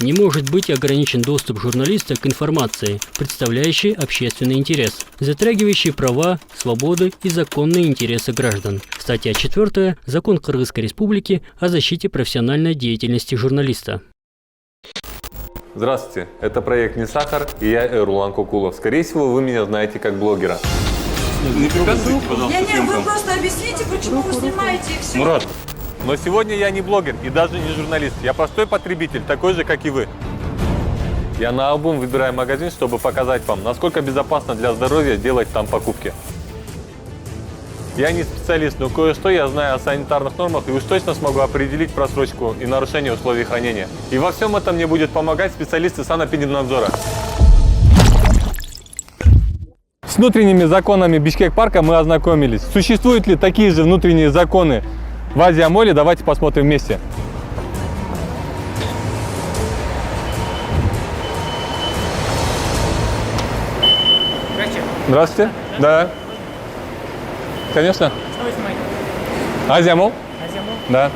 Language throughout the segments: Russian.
Не может быть ограничен доступ журналиста к информации, представляющей общественный интерес, затрагивающей права, свободы и законные интересы граждан. Статья 4. Закон Кыргызской Республики о защите профессиональной деятельности журналиста. Здравствуйте, это проект «Не сахар» и я Эрулан Кукулов. Скорее всего, вы меня знаете как блогера. Не препятствуйте, пожалуйста, Вы просто объясните, почему вы снимаете их все. Мурат, но сегодня я не блогер и даже не журналист. Я простой потребитель, такой же, как и вы. Я наобум выбираю магазин, чтобы показать вам, насколько безопасно для здоровья делать там покупки. Я не специалист, но кое-что я знаю о санитарных нормах и уж точно смогу определить просрочку и нарушение условий хранения. И во всем этом мне будет помогать специалисты санэпидемнадзора. С внутренними законами Бишкек-парка мы ознакомились. Существуют ли такие же внутренние законы в Азия-моле? Давайте посмотрим вместе. Здравствуйте. Здравствуйте. Да. Конечно. Что вы снимаете? Азия-мол? Азия-мол? Да.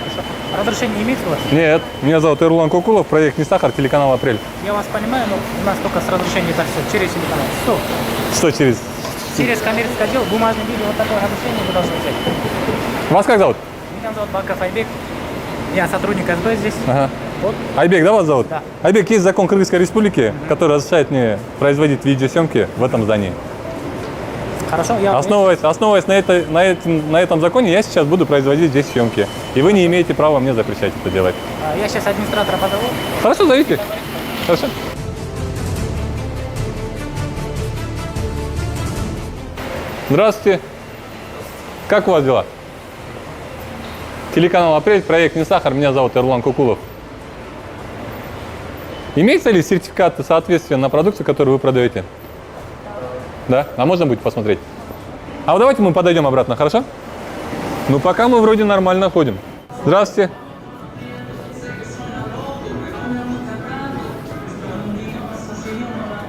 Хорошо. Разрешение имеется у вас? Нет. Меня зовут Эрулан Кукулов, проект «Не сахар», телеканал «Апрель». Я вас понимаю, но у нас только с разрешения так все. Через телеканал. Что? Что через? Через коммерческий отдел, бумажный видео, вот такое разрешение вы должны взять. Вас как зовут? Меня зовут Баков Айбек. Я сотрудник СБ здесь. Ага. Вот. Айбек, да, вас зовут? Да. Айбек, есть закон Кыргызской Республики, который разрешает мне производить видеосъемки в этом здании. Хорошо, я... Основываясь на этом законе, я сейчас буду производить здесь съемки. И вы не имеете права мне запрещать это делать. Я сейчас администратора позову. Хорошо, зовите. Хорошо. Здравствуйте. Как у вас дела? Телеканал «Апрель», проект «Не сахар», меня зовут Эрулан Кукулов. Имеется ли сертификат соответствия на продукцию, которую вы продаете? Да? А можно будет посмотреть? А вот давайте мы подойдем обратно, хорошо? Ну, пока мы вроде нормально ходим. Здравствуйте.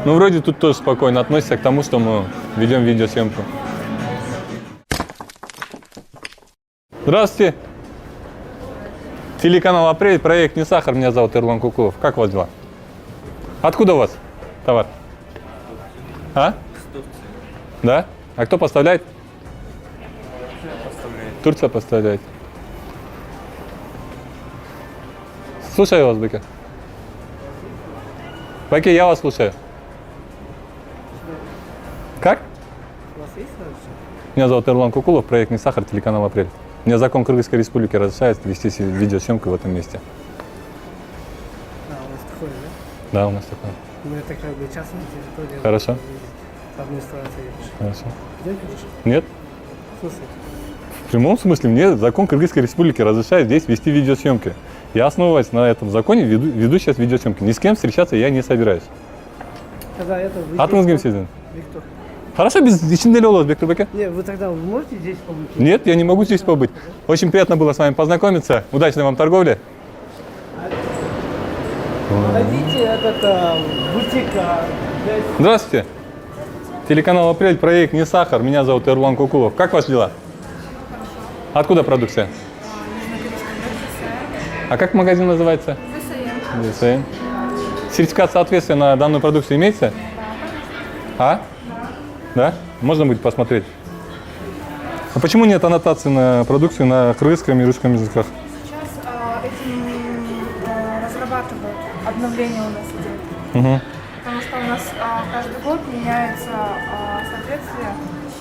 Ну, вроде тут тоже спокойно относятся к тому, что мы ведем видеосъемку. Здравствуйте. Телеканал «Апрель», проект «Не сахар», меня зовут Эрулан Кукулов. Как у вас дела? Откуда у вас товар? А? Да? А кто поставляет? Турция поставляет. Слушаю вас, Беке. Беке, я вас слушаю. Как? У вас есть разрешение? Меня зовут Эрулан Кукулов, проект «Не сахар», телеканал «Апрель». Мне закон Кыргызской Республики разрешает вести видеосъемку в этом месте. Да, у вас такое, да? Да, у нас такое. Ну, это как бы частная территория. Хорошо. Администрация. Хорошо. Где конечно? Нет? Слушай. В прямом смысле мне закон Кыргызской Республики разрешает здесь вести видеосъемки. Я, основываясь на этом законе, веду сейчас видеосъемки. Ни с кем встречаться я не собираюсь. Тогда это... Атыңыз сезден. Виктор. Хорошо, без içinde olmaz, Бектор Беке. Не, вы тогда можете здесь побыть? Нет, я не могу здесь побыть. Очень приятно было с вами познакомиться. Удачной вам торговли. Найдите этот бутик. Здравствуйте. Телеканал «Апрель», проект «Не сахар». Меня зовут Эрулан Кукулов. Как ваши дела? Откуда продукция? А как магазин называется? ЗСМ. Сертификат соответствия на данную продукцию имеется? А? Да? Можно будет посмотреть? А почему нет аннотации на продукцию на кыргызском и русском языках? Сейчас этим разрабатывают, обновление у нас идет. Угу. Потому что у нас каждый год меняется соответствие.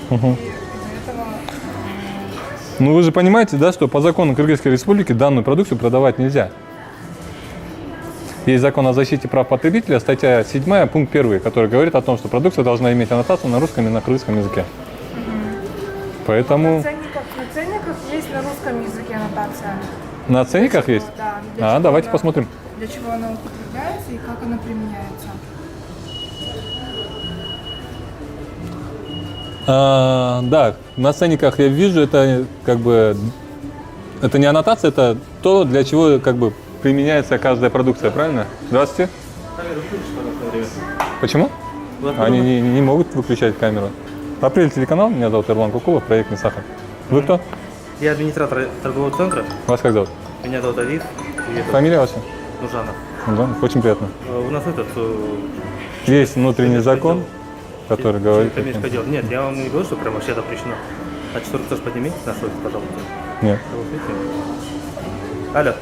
Угу. И из-за этого... Ну вы же понимаете, да, что по закону Кыргызской Республики данную продукцию продавать нельзя. Есть закон о защите прав потребителя, статья 7, пункт 1, который говорит о том, что продукция должна иметь аннотацию на русском и на кыргызском языке. Поэтому... На ценниках есть на русском языке аннотация. На ценниках есть? Да. Давайте посмотрим. Для чего она употребляется и как она применяется. Да, на ценниках я вижу, это как бы... Это не аннотация, это то, для чего как бы применяется каждая продукция, правильно? Здравствуйте. Почему? Они не могут выключать камеру. «Апрель» телеканал, меня зовут Эрулан Кукулов, проект «Не сахар». Вы кто? Я администратор торгового центра. Вас как зовут? Меня зовут Авид. Фамилия ваша? Нужанов. Да, очень приятно. У нас Есть внутренний закон, который говорит... коммерческое дело. Нет, я вам не говорю, что прям вообще запрещено. А 4 тоже поднимите на совесть, пожалуйста. Нет. Вот видите? Алло.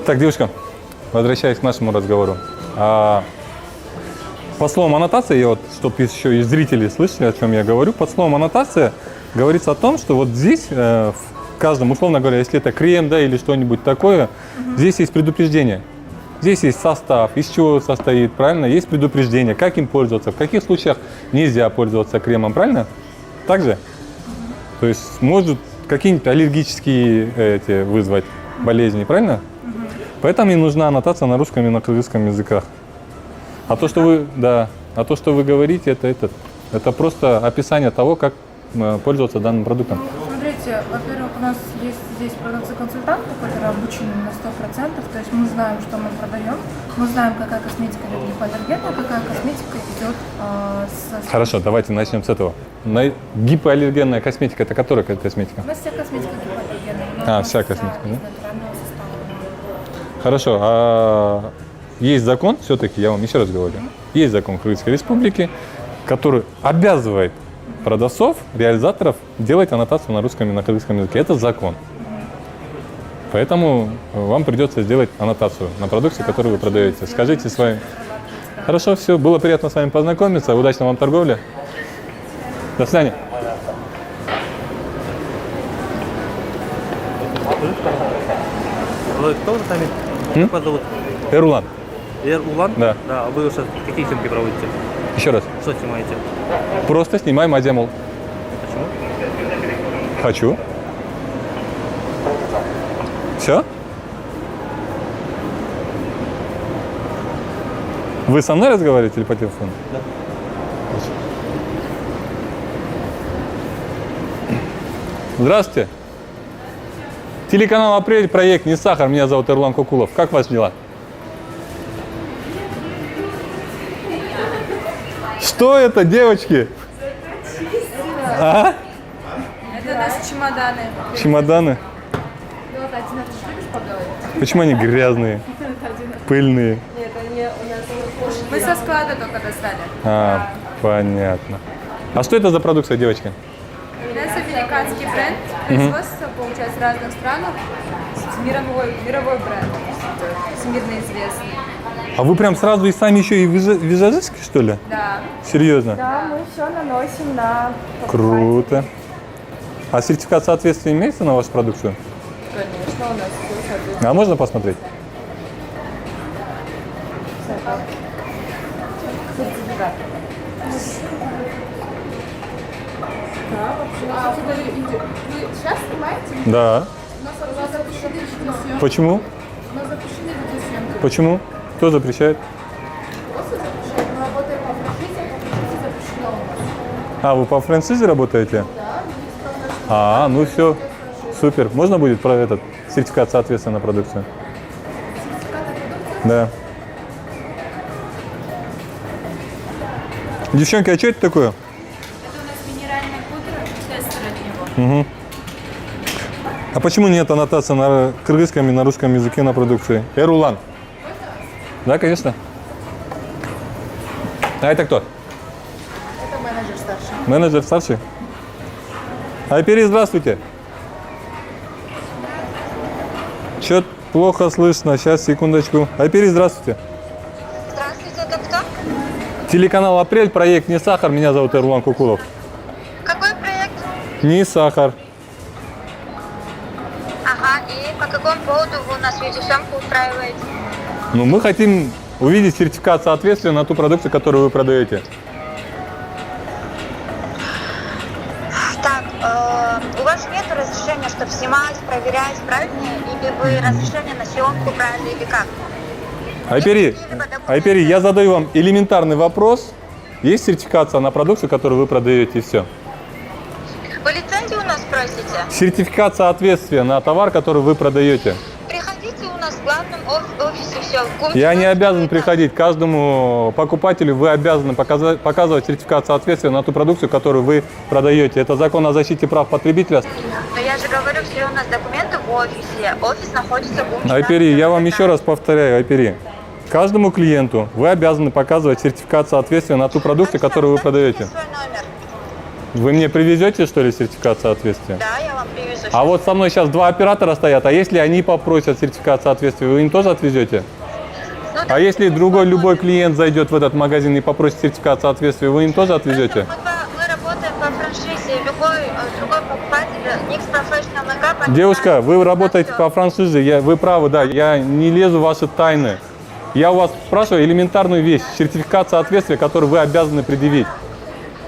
Так, девушка, возвращаясь к нашему разговору. Под словом аннотация, я вот, чтобы еще и зрители слышали, о чем я говорю, под словом аннотация говорится о том, что вот здесь, в каждом, условно говоря, если это крем, да, или что-нибудь такое, здесь есть предупреждение. Здесь есть состав, из чего состоит, правильно? Есть предупреждение, как им пользоваться, в каких случаях нельзя пользоваться кремом, правильно? Так же? То есть может какие-нибудь аллергические вызвать болезни, правильно? Поэтому и нужна аннотация на русском и на кыргызском языках. А то, что вы говорите, это просто описание того, как пользоваться данным продуктом. Смотрите, во-первых, у нас есть здесь продавцы-консультанты, которые обучены на 100%, то есть мы знаем, что мы продаем, мы знаем, какая косметика идет гипоаллергенная, какая косметика идет с... Хорошо, давайте начнем с этого. Гипоаллергенная косметика, это которая косметика? У нас вся косметика гипоаллергенная. Вся косметика, да? Из натурального состава. Хорошо, а есть закон, все-таки, я вам еще раз говорю, есть закон Кыргызской Республики, который обязывает продавцов, реализаторов делать аннотацию на русском и на кыргызском языке. Это закон. Поэтому вам придется сделать аннотацию на продукции, которую вы продаете. Скажите своим. Хорошо, все, было приятно с вами познакомиться, удачной вам торговли. До свидания. Вы кто вы сами? Как вас зовут? Эрулан, Улан? Да. Да, а вы сейчас какие съемки проводите? еще раз. Что снимаете? Просто снимай мадемул. Почему? Хочу. Все? Вы со мной разговариваете или по телефону? Да. Здравствуйте. Телеканал «Апрель», проект «Не сахар». Меня зовут Эрлан Кукулов. Как ваши дела? Что это, девочки? А? Это наши чемоданы. Чемоданы? Почему они грязные, пыльные? Мы со склада только достали. Понятно. А что это за продукция, девочки? У нас американский бренд, производство, получается, в разных странах. Мировой бренд, всемирно известный. А вы прям сразу и сами еще и визажистки, что ли? Да. Серьезно? Да, мы все наносим на... Круто. А сертификат соответствия имеется на вашу продукцию? Конечно, у нас все соответствует. А можно посмотреть? Вы сейчас снимаете? Да. У нас запрещены видеосъемки. Почему? У нас запрещены видеосъемки. Почему? Кто запрещает? Просто запрещают. Мы работаем по франшизе, запрещено у нас. А, вы по франшизе работаете? Да, Ну все, супер. Можно будет про этот сертификат соответствия на продукцию? Да. Девчонки, а что это такое? это у нас минеральная пудра, тестер от него. А почему нет аннотации на кыргызском и на русском языке на продукции? Эрулан. Да, конечно. А это кто? Это менеджер старший. Менеджер старший? Айпери, здравствуйте. Чё-то плохо слышно. Сейчас, секундочку. Айпери, здравствуйте. Здравствуйте, это кто? Телеканал «Апрель», проект «Не сахар». Меня зовут Эрлан Кукулов. Какой проект? Не сахар. Ага, и по какому поводу вы у нас видеосъемку устраиваете? Ну, мы хотим увидеть сертификат соответствия на ту продукцию, которую вы продаете. Так, у вас нет разрешения, чтобы снимать, проверять, правильно? Или вы разрешение на съемку, правильно, или как? Айпери, я задаю вам элементарный вопрос. Есть сертификация на продукцию, которую вы продаете, и все. Вы лицензию у нас просите? Сертификат соответствия на товар, который вы продаете. Приходите у нас в офисе все. Я не обязан приходить. Каждому покупателю вы обязаны показывать сертификат соответствия на ту продукцию, которую вы продаете. Это закон о защите прав потребителя. Но я же говорю, все у нас документы в офисе. Офис находится в Гумчатове. Айпери, я вам еще раз повторяю, Айпери. Каждому клиенту вы обязаны показывать сертификат соответствия на ту продукцию, которую вы продаете. Свой номер. Вы мне привезете, что ли, сертификат соответствия? Да, я вам привезу. А вот со мной сейчас два оператора стоят, а если они попросят сертификат соответствия, вы им тоже отвезете? Ну, А если любой клиент зайдет в этот магазин и попросит сертификат соответствия, вы им тоже отвезете? Мы работаем по франшизе. Любой другой покупатель, Nix Professional Makeup... Девушка, вы работаете по франшизе, вы правы, да, я не лезу в ваши тайны. Я у вас спрашиваю элементарную вещь, сертификат соответствия, который вы обязаны предъявить.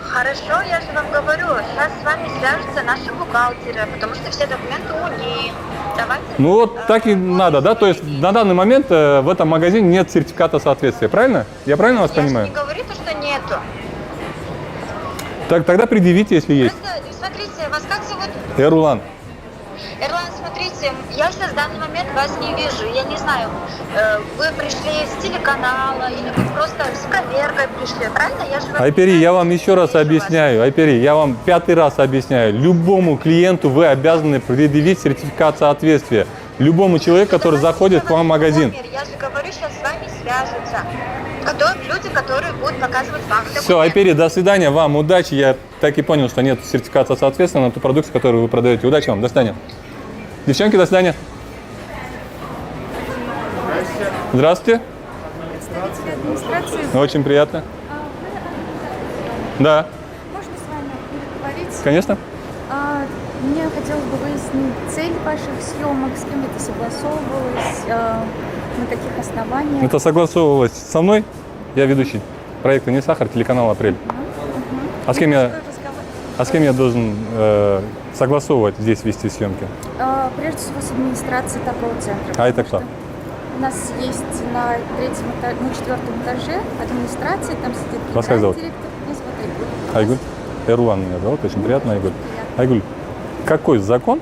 Хорошо, я же вам говорю, сейчас с вами свяжутся наши бухгалтеры, потому что все документы у них. Давайте... Ну вот так и надо, да? То есть на данный момент в этом магазине нет сертификата соответствия, правильно? Я правильно вас Я понимаю? же не говорю, то, что нету. Так, тогда предъявите, если есть. Просто, смотрите, вас как зовут? Эрлан. Эрлан, смотрите, я сейчас в данный момент вас не вижу. Я не знаю, вы пришли с телеканала или вы просто с проверкой пришли, правильно? Я же вас Айпери, не я знаю, вам не еще раз вижу вас. объясняю. Айпери, я вам 5-й раз объясняю. Любому клиенту вы обязаны предъявить сертификат соответствия. Любому человеку, который заходит к вам в магазин. Я же говорю, сейчас с вами свяжутся. Люди, которые будут показывать вам документы. Все, Айпери, до свидания, вам удачи. Я так и понял, что нет сертификата соответствия на ту продукцию, которую вы продаете. Удачи вам, до свидания. Девчонки, до свидания. Здравствуйте. Очень приятно. Да, Можно с вами переговорить? конечно. Мне хотелось бы выяснить цель ваших съемок, с кем это согласовывалось, на каких основаниях. Это согласовывалось со мной. Я ведущий проекта «Не сахар», телеканал «Апрель». А с кем я должен согласовывать здесь, вести съемки? Прежде всего с администрацией торгового центра. А это потому кто? что У нас есть на 4-м этаже администрация, там сидит Вас как зовут? директор. Меня зовут Айгуль. Айгуль. Эрлан меня зовут, очень приятно, Айгуль. Айгуль, какой закон,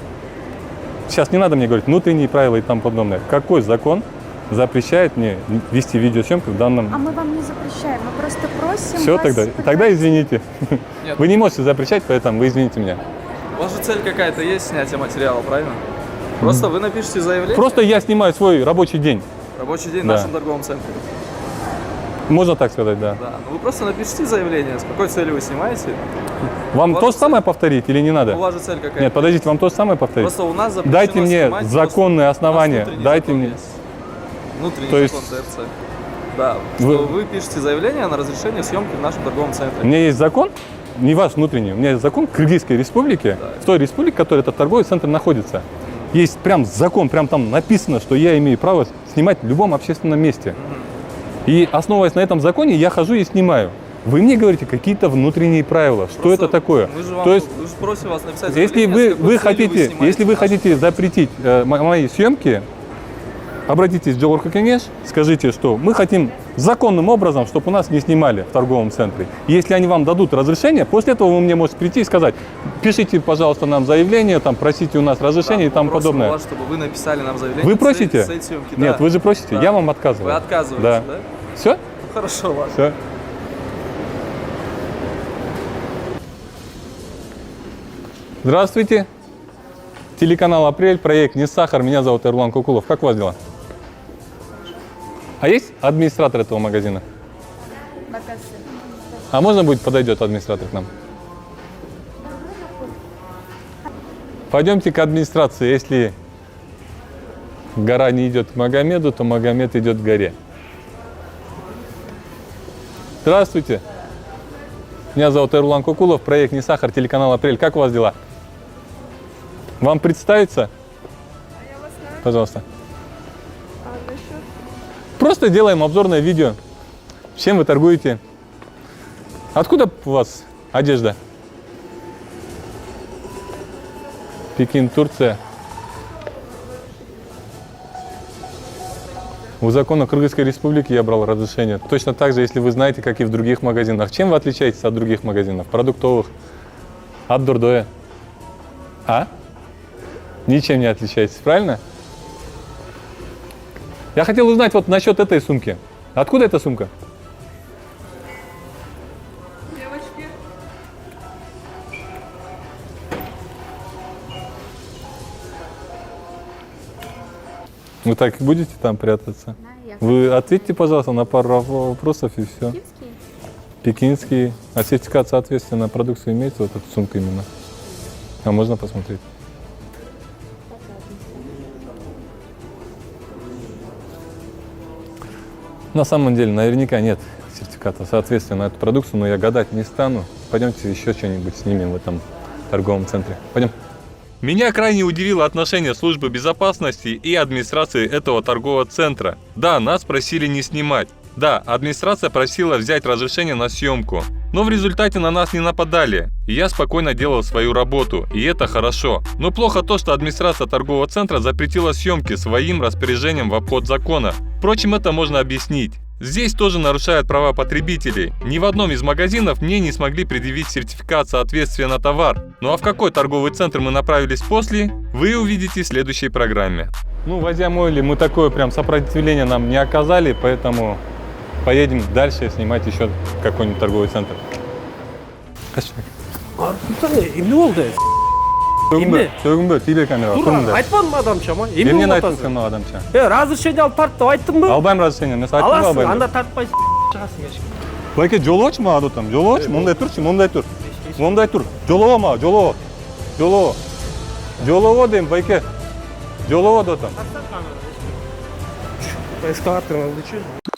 сейчас не надо мне говорить внутренние правила и тому подобное, какой закон запрещает мне вести видеосъемку в данном... А мы вам не запрещаем, мы просто просим Все, вас тогда подтвердить. извините. Нет. Вы не можете запрещать, поэтому вы извините меня. У вас же цель какая-то есть, снятие материала, правильно? Просто вы напишите заявление. Просто я снимаю свой рабочий день. Рабочий день Да. в нашем торговом центре. Можно так сказать, да. Да. Ну вы просто напишите заявление, с какой целью вы снимаете. Вам У вас то же цель- самое повторить или не У надо? вас же цель какая-то. Нет, подождите, вам то же самое повторить? Просто у нас запрещено Дайте мне снимать, законные просто- основания. у нас внутренний Дайте закон мне. есть. Внутренний То есть- закон ТРЦ. Да, Вы- что вы пишете заявление на разрешение съемки в нашем торговом У центре. меня есть закон, не ваш внутренний, у меня есть закон Кыргызской республики, в той республике, в которой этот торговый центр находится. Есть прям закон, прям там написано, что я имею право снимать в любом общественном месте. И основываясь на этом законе, я хожу и снимаю. Вы мне говорите какие-то внутренние правила. Что Просто это такое? Мы же, вам, То есть, мы же просим вас написать если заявление, с какой вы целью хотите, снимаете если вы наш- хотите запретить мои съемки, обратитесь в Джолорка Кенеш, скажите, что мы хотим законным образом, чтобы у нас не снимали в торговом центре. И если они вам дадут разрешение, после этого вы мне можете прийти и сказать, пишите, пожалуйста, нам заявление, там, просите у нас разрешение и тому мы просим подобное. вас, чтобы вы написали нам заявление. Вы с целью- просите? с целью съемки. Нет, Да. вы же просите, Да. я вам отказываю. Вы отказываете, Да. да? Все? Хорошо, ладно. Все. Здравствуйте. Телеканал «Апрель», проект «Не сахар». Меня зовут Эрлан Кукулов. Как у вас дела? А есть администратор этого магазина? А можно будет подойдет администратор к нам? Пойдемте к администрации. Если гора не идет к Магомеду, то Магомед идет к горе. Здравствуйте. Меня зовут Эрлан Кукулов, проект «Не сахар», телеканал «Апрель». Как у вас дела? Вам представиться? Пожалуйста. Просто делаем обзорное видео. Чем вы торгуете? Откуда у вас одежда? Пекин, Турция. У закона Кыргызской республики я брал разрешение. Точно так же, если вы знаете, как и в других магазинах. Чем вы отличаетесь от других магазинов? Продуктовых? От Дурдоя? А? Ничем не отличаетесь, правильно? Я хотел узнать вот насчет этой сумки. Откуда эта сумка? Вы так и будете там прятаться? Да, я Вы ответьте, пожалуйста, на пару вопросов и все. пекинский. Пекинский. А сертификат соответствия на продукцию имеется, вот эта сумка именно? А можно посмотреть? На самом деле, наверняка нет сертификата соответствия на эту продукцию, но я гадать не стану. Пойдемте еще что-нибудь снимем в этом торговом центре. Пойдем. Меня крайне удивило отношение службы безопасности и администрации этого торгового центра. Да, нас просили не снимать. Да, администрация просила взять разрешение на съемку. Но в результате на нас не нападали. И я спокойно делал свою работу, и это хорошо. Но плохо то, что администрация торгового центра запретила съемки своим распоряжением в обход закона. Впрочем, это можно объяснить. Здесь тоже нарушают права потребителей. Ни в одном из магазинов мне не смогли предъявить сертификат соответствия на товар. Ну а в какой торговый центр мы направились после, вы увидите в следующей программе. Ну, возя Мойли, мы такое прям сопротивление нам не оказали, поэтому поедем дальше снимать еще какой-нибудь торговый центр. эмне болду? Эмне? Сөгүнбө, телекамера. Туура, айтпадымбы адамча ма? Эмне Эмнени болуп айттың атасың? сен мына адамча? Разрешение алып тарт деп айттымбы? Албайм разрешение, мен айттым Аласың, албайм. анда тартпайсың, чыгасың эшикке. Байке, жолоочу мага отам, жолоочу, мондай турчу, мондай тур. Мондай тур. Жолоо мага, жолоо. Жолоо. Жолоо дейм, байке. Жолоо деп атам. Эскалаторун алып чүй.